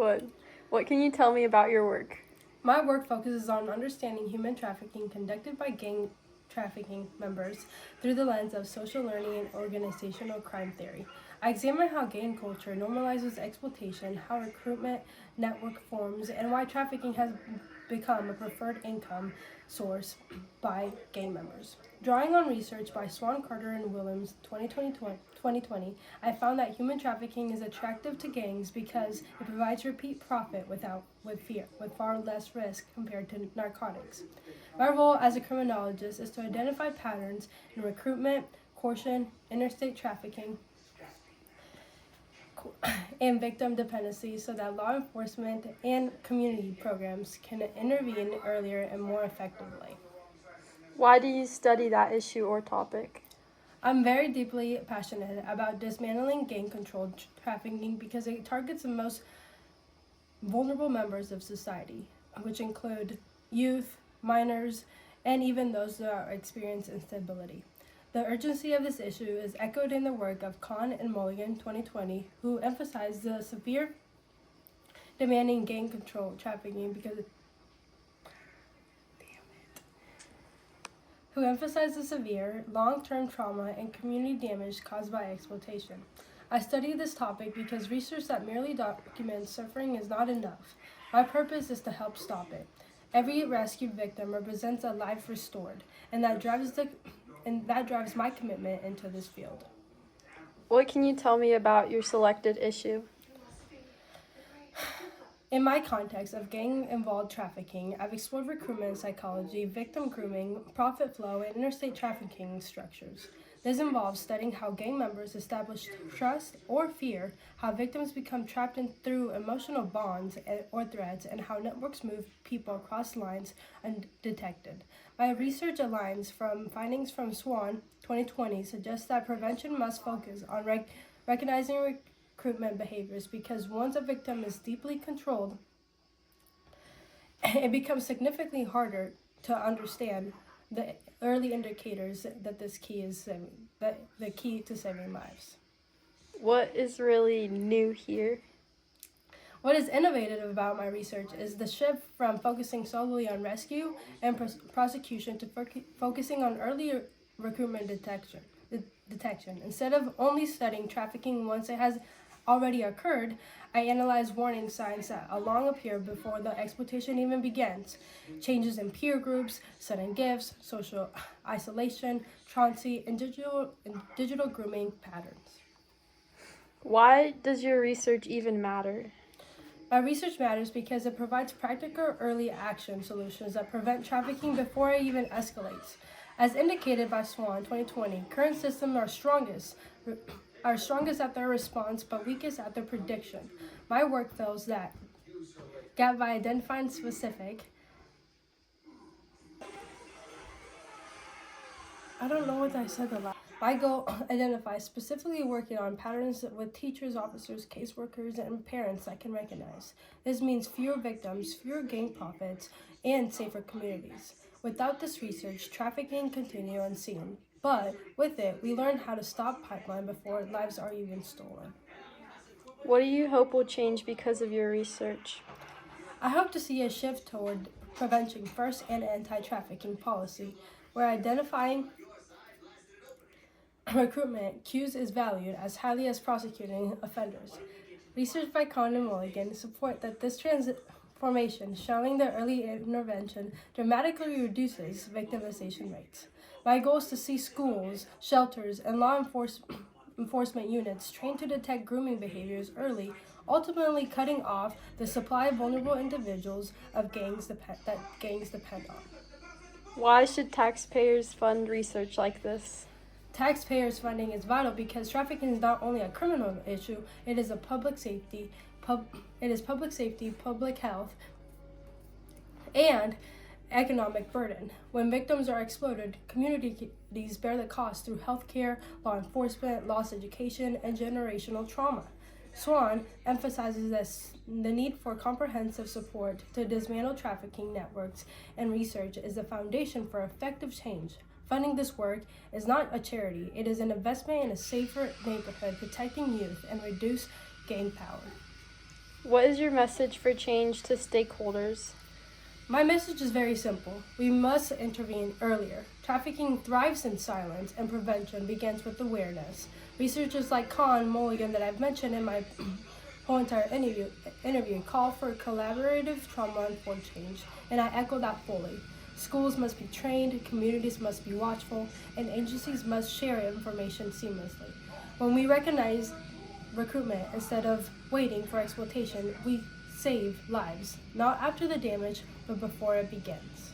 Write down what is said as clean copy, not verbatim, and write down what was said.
What? What can you tell me about your work? My work focuses on understanding human trafficking conducted by gang trafficking members through the lens of social learning and organizational crime theory. I examine how gang culture normalizes exploitation, how recruitment network forms, and why trafficking has become a preferred income source by gang members. Drawing on research by Swan, Carter, and Williams 2020, I found that human trafficking is attractive to gangs because it provides repeat profit with far less risk compared to narcotics. My role as a criminologist is to identify patterns in recruitment, coercion, interstate trafficking, and victim dependency so that law enforcement and community programs can intervene earlier and more effectively. Why do you study that issue or topic? I'm very deeply passionate about dismantling gang-controlled trafficking because it targets the most vulnerable members of society, which include youth, minors, and even those that experience instability. The urgency of this issue is echoed in the work of Kahn and Mulligan 2020, who emphasized the severe demanding gang control trafficking who emphasized the severe, long-term trauma and community damage caused by exploitation. I study this topic because research that merely documents suffering is not enough. My purpose is to help stop it. Every rescued victim represents a life restored, and that drives my commitment into this field. What can you tell me about your selected issue? In my context of gang-involved trafficking, I've explored recruitment psychology, victim grooming, profit flow, and interstate trafficking structures. This involves studying how gang members establish trust or fear, how victims become trapped through emotional bonds or threats, and how networks move people across lines undetected. My research aligns from findings from Swan 2020 suggests that prevention must focus on recognizing recruitment behaviors because once a victim is deeply controlled, it becomes significantly harder to understand the early indicators that the key to saving lives. What is really new here? What is innovative about my research is the shift from focusing solely on rescue and prosecution to focusing on early recruitment detection. Instead of only studying trafficking once it has already occurred, I analyze warning signs that along appear before the exploitation even begins. Changes in peer groups, sudden gifts, social isolation, truancy, and digital grooming patterns. Why does your research even matter? My research matters because it provides practical early action solutions that prevent trafficking before it even escalates. As indicated by Swan 2020, current systems are strongest at their response but weakest at their prediction. My work fills that gap by identifying specific My goal identifies specifically working on patterns with teachers, officers, caseworkers, and parents that can recognize. This means fewer victims, fewer gang profits, and safer communities. Without this research, trafficking continue unseen. But with it, we learn how to stop pipeline before lives are even stolen. What do you hope will change because of your research? I hope to see a shift toward prevention first and anti-trafficking policy, where identifying recruitment cues is valued as highly as prosecuting offenders. Research by Kahn and Mulligan support that this transformation, showing that early intervention dramatically reduces victimization rates. My goal is to see schools, shelters, and law enforcement units trained to detect grooming behaviors early, ultimately cutting off the supply of vulnerable individuals that gangs depend on. Why should taxpayers fund research like this? Taxpayers' funding is vital because trafficking is not only a criminal issue; it is public safety, public health, and economic burden. When victims are exploited, communities bear the cost through healthcare, law enforcement, lost education, and generational trauma. Swan emphasizes the need for comprehensive support to dismantle trafficking networks, and research is the foundation for effective change. Funding this work is not a charity, it is an investment in a safer neighborhood, protecting youth and reduce gang power. What is your message for change to stakeholders? My message is very simple. We must intervene earlier. Trafficking thrives in silence, and prevention begins with awareness. Researchers like Con Mulligan that I've mentioned in my whole entire interview call for collaborative trauma-informed change, and I echo that fully. Schools must be trained, communities must be watchful, and agencies must share information seamlessly. When we recognize recruitment instead of waiting for exploitation, we save lives, not after the damage, but before it begins.